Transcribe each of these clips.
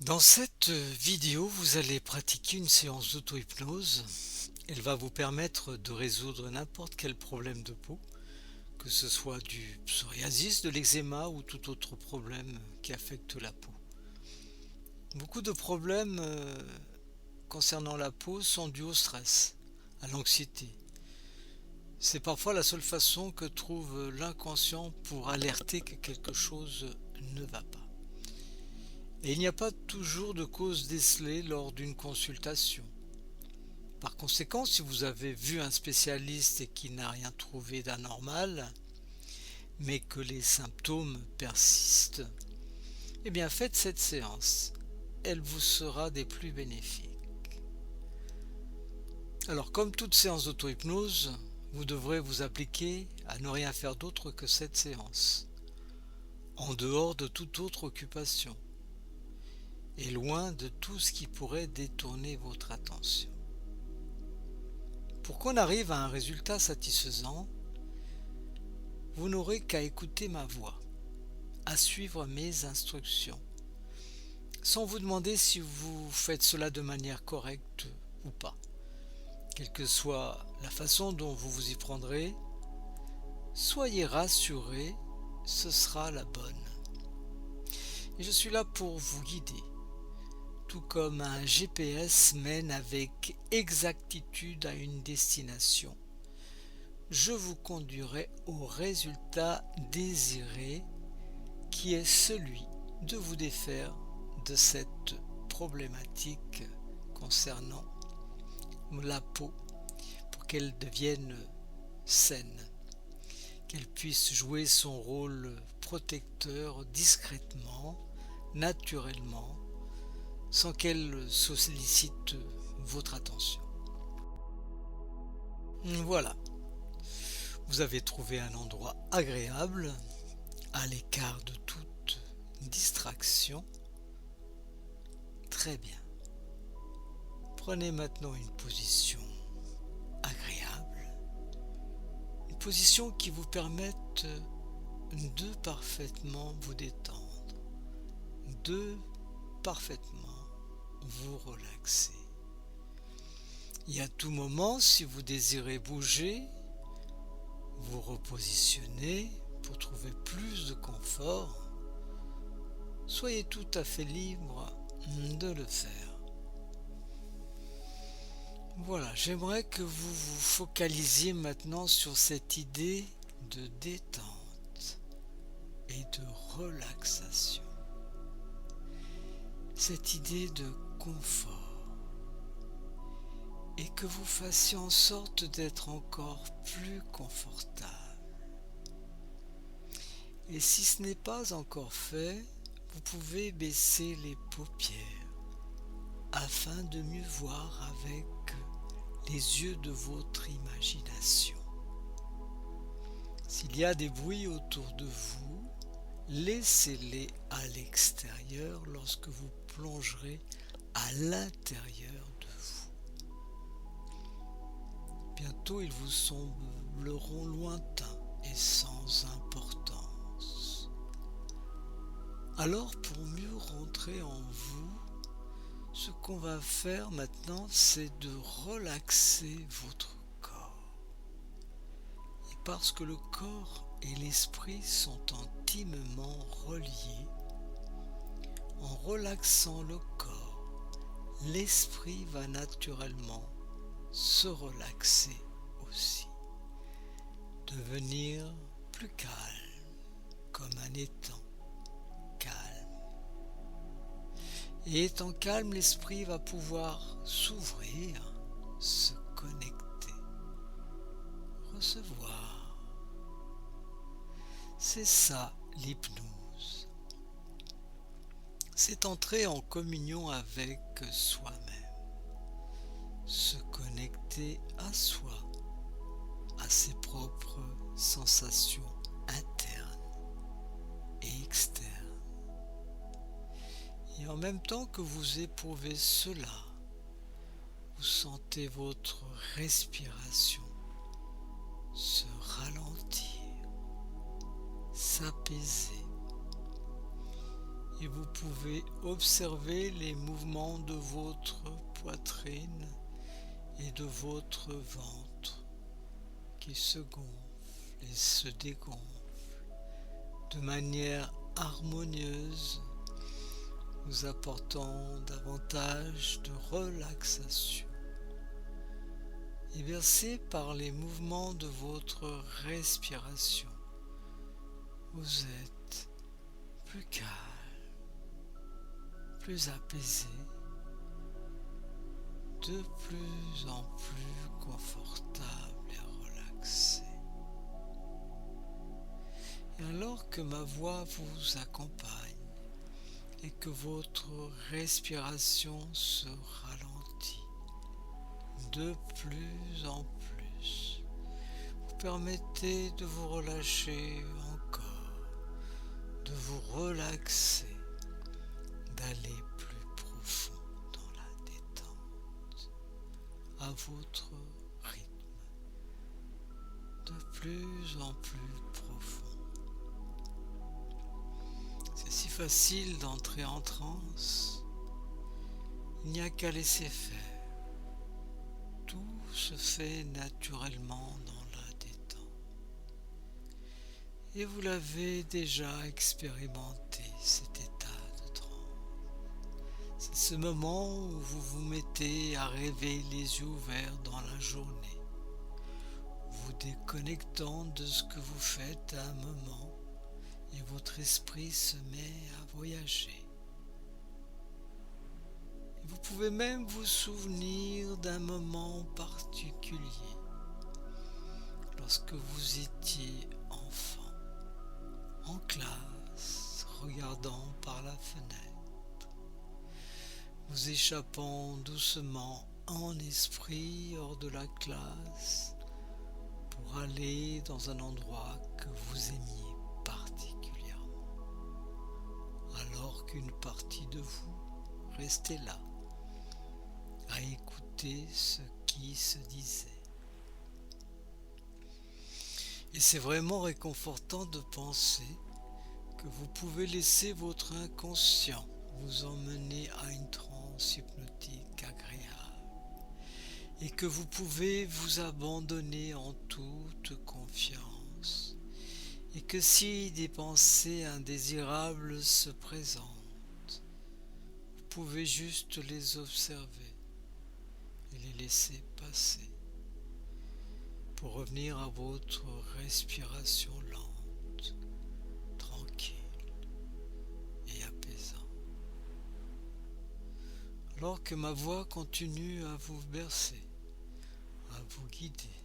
Dans cette vidéo, vous allez pratiquer une séance d'auto-hypnose. Elle va vous permettre de résoudre n'importe quel problème de peau, que ce soit du psoriasis, de l'eczéma ou tout autre problème qui affecte la peau. Beaucoup de problèmes concernant la peau sont dus au stress, à l'anxiété. C'est parfois la seule façon que trouve l'inconscient pour alerter que quelque chose ne va pas. Et il n'y a pas toujours de cause décelée lors d'une consultation. Par conséquent, si vous avez vu un spécialiste et qu'il n'a rien trouvé d'anormal, mais que les symptômes persistent, eh bien faites cette séance. Elle vous sera des plus bénéfiques. Alors, comme toute séance d'auto-hypnose, vous devrez vous appliquer à ne rien faire d'autre que cette séance, en dehors de toute autre occupation, et loin de tout ce qui pourrait détourner votre attention. Pour qu'on arrive à un résultat satisfaisant, vous n'aurez qu'à écouter ma voix, à suivre mes instructions, sans vous demander si vous faites cela de manière correcte ou pas. Quelle que soit la façon dont vous vous y prendrez, soyez rassurés, ce sera la bonne. Et je suis là pour vous guider, tout comme un GPS mène avec exactitude à une destination. Je vous conduirai au résultat désiré, qui est celui de vous défaire de cette problématique concernant la peau pour qu'elle devienne saine, qu'elle puisse jouer son rôle protecteur discrètement, naturellement, sans qu'elle sollicite votre attention. Voilà, vous avez trouvé un endroit agréable, à l'écart de toute distraction. Très bien. Prenez maintenant une position agréable, une position qui vous permette de parfaitement vous détendre, de parfaitement vous relaxer. Et à tout moment, si vous désirez bouger, vous repositionner pour trouver plus de confort, soyez tout à fait libre de le faire. Voilà, j'aimerais que vous vous focalisiez maintenant sur cette idée de détente et de relaxation, cette idée de confort, et que vous fassiez en sorte d'être encore plus confortable. Et si ce n'est pas encore fait, vous pouvez baisser les paupières afin de mieux voir avec les yeux de votre imagination. S'il y a des bruits autour de vous, laissez-les à l'extérieur lorsque vous plongerez à l'intérieur de vous. Bientôt, ils vous sembleront lointains et sans importance. Alors, pour mieux rentrer en vous, ce qu'on va faire maintenant, c'est de relaxer votre corps. Et parce que le corps et l'esprit sont intimement reliés, en relaxant le corps, l'esprit va naturellement se relaxer aussi, devenir plus calme, comme un étang calme. Et étant calme, l'esprit va pouvoir s'ouvrir, se connecter, recevoir. C'est ça l'hypnose. C'est entrer en communion avec soi-même, se connecter à soi, à ses propres sensations internes et externes. Et en même temps que vous éprouvez cela, vous sentez votre respiration se ralentir, s'apaiser. et vous pouvez observer les mouvements de votre poitrine et de votre ventre qui se gonflent et se dégonflent de manière harmonieuse, vous apportant davantage de relaxation. Et bercé par les mouvements de votre respiration, vous êtes plus calme, plus apaisé, de plus en plus confortable et relaxé. Et alors que ma voix vous accompagne et que votre respiration se ralentit de plus en plus, vous permettez de vous relâcher encore, de vous relaxer, d'aller plus profond dans la détente, à votre rythme, de plus en plus profond. C'est si facile d'entrer en transe, il n'y a qu'à laisser faire. Tout se fait naturellement dans la détente. Et vous l'avez déjà expérimenté, cet état de transe. C'est ce moment où vous vous mettez à rêver les yeux ouverts dans la journée, vous déconnectant de ce que vous faites à un moment, et votre esprit se met à voyager. Et vous pouvez même vous souvenir d'un moment particulier lorsque vous étiez enfant, en classe, regardant par la fenêtre, vous échappant doucement en esprit hors de la classe pour aller dans un endroit que vous aimiez particulièrement, alors qu'une partie de vous restait là, à écouter ce qui se disait. Et c'est vraiment réconfortant de penser que vous pouvez laisser votre inconscient vous emmener à une transe hypnotique agréable et que vous pouvez vous abandonner en toute confiance et que si des pensées indésirables se présentent, vous pouvez juste les observer et les laisser passer pour revenir à votre respiration lente, tranquille et apaisante. Alors que ma voix continue à vous bercer, à vous guider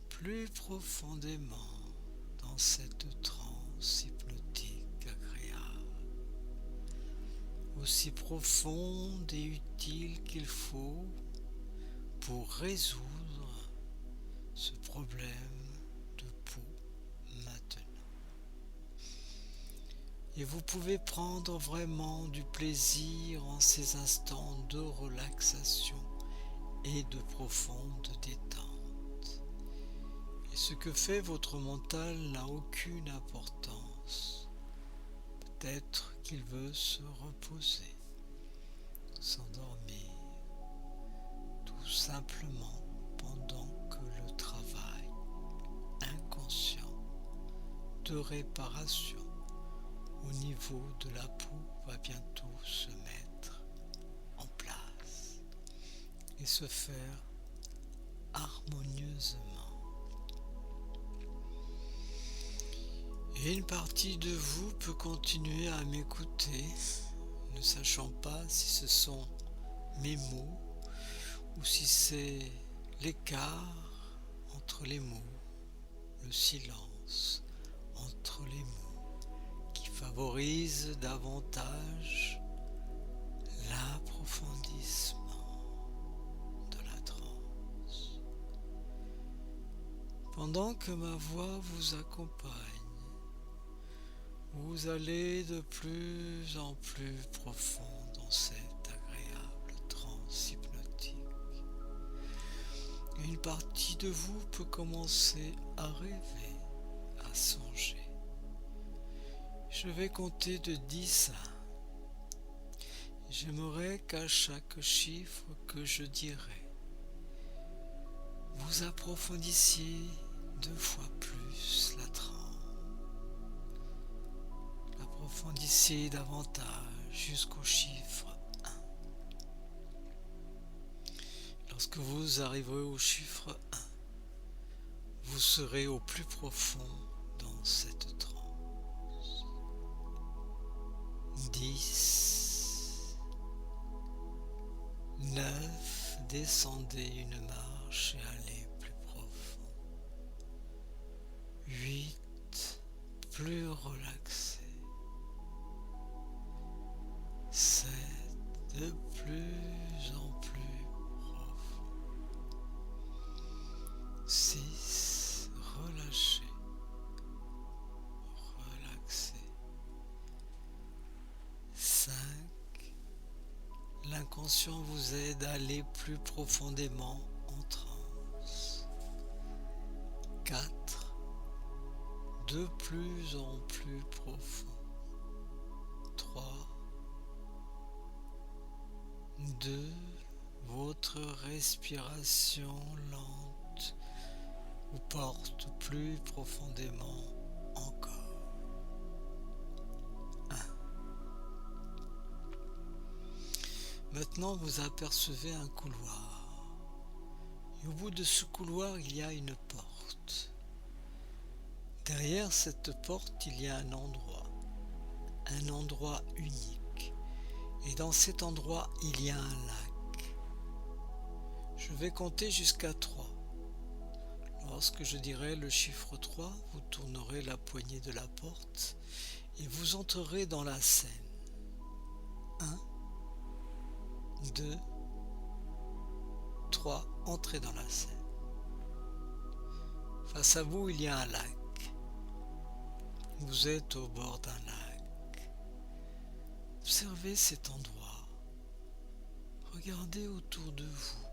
plus profondément dans cette transe hypnotique agréable, aussi profonde et utile qu'il faut pour résoudre ce problème de peau maintenant. Et vous pouvez prendre vraiment du plaisir en ces instants de relaxation et de profonde détente. Et ce que fait votre mental n'a aucune importance. Peut-être qu'il veut se reposer, s'endormir, tout simplement pendant que le travail inconscient de réparation au niveau de la peau va bientôt se mettre en place et se faire harmonieusement. Et une partie de vous peut continuer à m'écouter, ne sachant pas si ce sont mes mots ou si c'est l'écart entre les mots, le silence entre les mots qui favorise davantage l'approfondissement de la transe. Pendant que ma voix vous accompagne, vous allez de plus en plus profond dans cette agréable transe hypnotique. Une partie de vous peut commencer à rêver, à songer. Je vais compter de 10 à 1. J'aimerais qu'à chaque chiffre que je dirai, vous approfondissiez 2 fois plus la trame. Approfondissiez davantage jusqu'au chiffre 1. Lorsque vous arriverez au chiffre 1, vous serez au plus profond dans cette transe. 10, 9, descendez une marche et allez plus profond. 8, plus relaxé. 7, de plus en plus profond. 6, relâchez, relaxez. 5, l'inconscient vous aide à aller plus profondément en transe. 4, de plus en plus profond. 3, 2, votre respiration lente vous porte plus profondément encore. 1. Maintenant, vous apercevez un couloir. Et au bout de ce couloir, il y a une porte. Derrière cette porte, il y a un endroit unique. Et dans cet endroit, il y a un lac. Je vais compter jusqu'à 3. Lorsque je dirai le chiffre 3, vous tournerez la poignée de la porte et vous entrerez dans la scène. 1, 2, 3, entrez dans la scène. Face à vous, il y a un lac. Vous êtes au bord d'un lac. Observez cet endroit. Regardez autour de vous,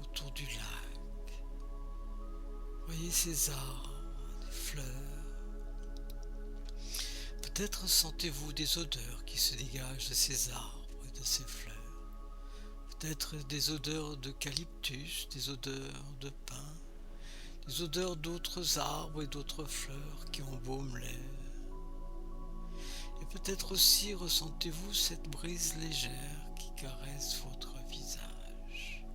autour du lac. Voyez ces arbres, des fleurs. Peut-être sentez-vous des odeurs qui se dégagent de ces arbres et de ces fleurs. Peut-être des odeurs d'eucalyptus, des odeurs de pin, des odeurs d'autres arbres et d'autres fleurs qui embaument l'air. Et peut-être aussi ressentez-vous cette brise légère qui caresse votre visage.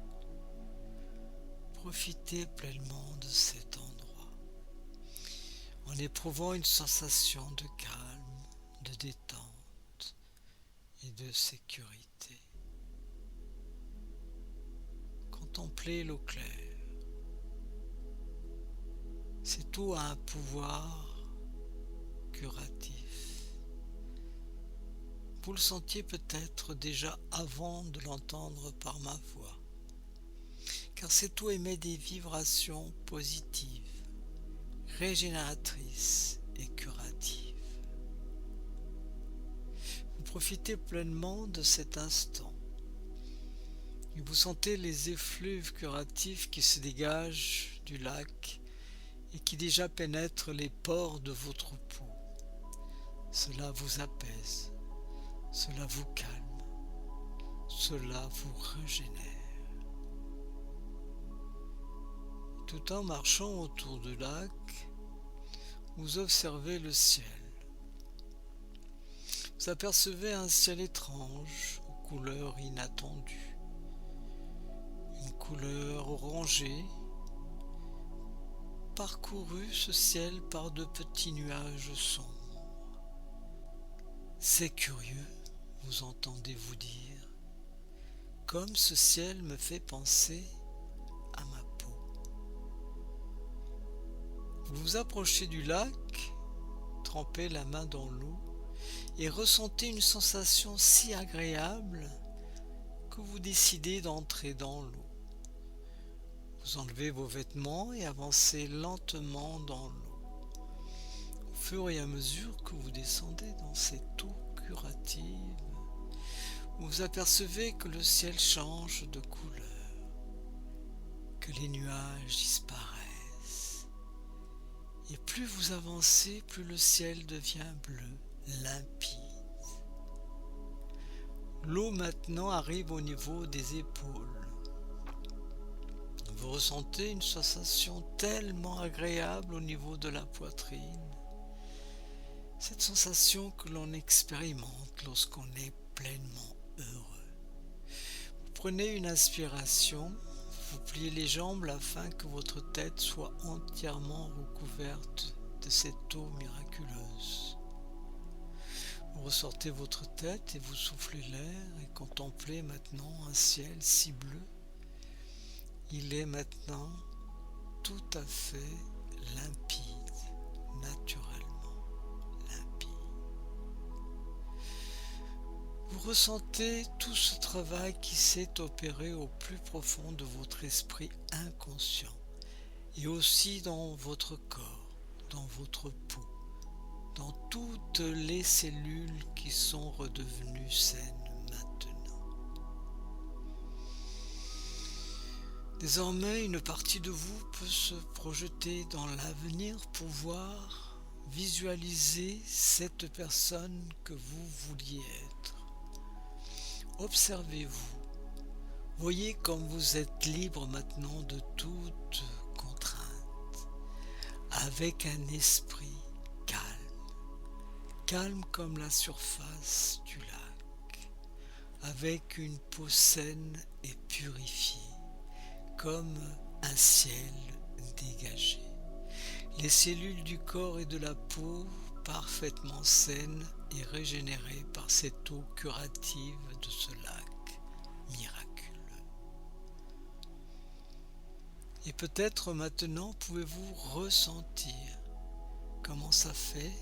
Profitez pleinement de cet endroit, en éprouvant une sensation de calme, de détente et de sécurité. Contemplez l'eau claire. Cette eau a un pouvoir curatif. Vous le sentiez peut-être déjà avant de l'entendre par ma voix, car cette eau émet des vibrations positives, régénératrices et curatives. Vous profitez pleinement de cet instant et vous sentez les effluves curatifs qui se dégagent du lac et qui déjà pénètrent les pores de votre peau. Cela vous apaise, cela vous calme, cela vous régénère. Tout en marchant autour du lac, vous observez le ciel. Vous apercevez un ciel étrange, aux couleurs inattendues. Une couleur orangée, parcouru ce ciel par de petits nuages sombres. C'est curieux, vous entendez vous dire, comme ce ciel me fait penser à ma peau. Vous vous approchez du lac, trempez la main dans l'eau et ressentez une sensation si agréable que vous décidez d'entrer dans l'eau. Vous enlevez vos vêtements et avancez lentement dans l'eau. Au fur et à mesure que vous descendez dans cette eau curative, vous apercevez que le ciel change de couleur, que les nuages disparaissent Et plus vous avancez, plus le ciel devient bleu, limpide. L'eau maintenant arrive au niveau des épaules. Vous ressentez une sensation tellement agréable au niveau de la poitrine. Cette sensation que l'on expérimente lorsqu'on est pleinement heureux. Vous prenez une inspiration, vous pliez les jambes afin que votre tête soit entièrement recouverte de cette eau miraculeuse. Vous ressortez votre tête et vous soufflez l'air et contemplez maintenant un ciel si bleu. Il est maintenant tout à fait limpide, naturellement limpide. Vous ressentez tout ce travail qui s'est opéré au plus profond de votre esprit inconscient et aussi dans votre corps, dans votre peau, dans toutes les cellules qui sont redevenues saines maintenant. Désormais, une partie de vous peut se projeter dans l'avenir pour voir, visualiser cette personne que vous vouliez être. Observez-vous. Voyez comme vous êtes libre maintenant de toute contrainte, avec un esprit calme comme la surface du lac, avec une peau saine et purifiée, comme un ciel dégagé. Les cellules du corps et de la peau parfaitement saines et régénérées par cette eau curative de ce lac miraculeux. Et peut-être maintenant pouvez-vous ressentir comment ça fait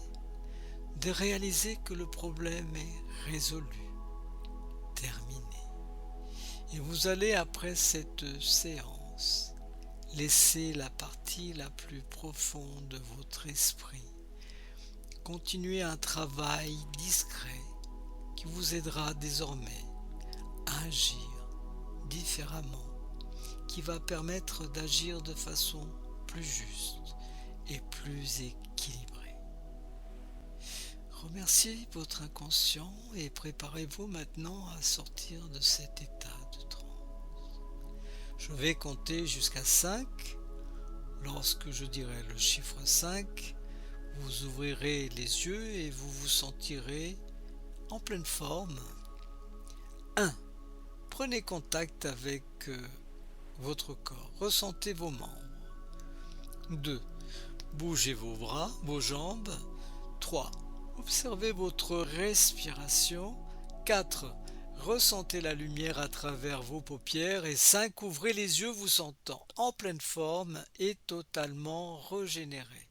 de réaliser que le problème est résolu, terminé. Et vous allez, après cette séance, laisser la partie la plus profonde de votre esprit continuer un travail discret qui vous aidera désormais à agir différemment, qui va permettre d'agir de façon plus juste et plus équilibrée. Remerciez votre inconscient et préparez-vous maintenant à sortir de cet état de transe. Je vais compter jusqu'à 5. Lorsque je dirai le chiffre 5, vous ouvrirez les yeux et vous vous sentirez en pleine forme. 1. Prenez contact avec votre corps. Ressentez vos membres. 2. Bougez vos bras, vos jambes. 3. Observez votre respiration. 4. Ressentez la lumière à travers vos paupières. Et 5. Ouvrez les yeux vous sentant en pleine forme et totalement régénéré.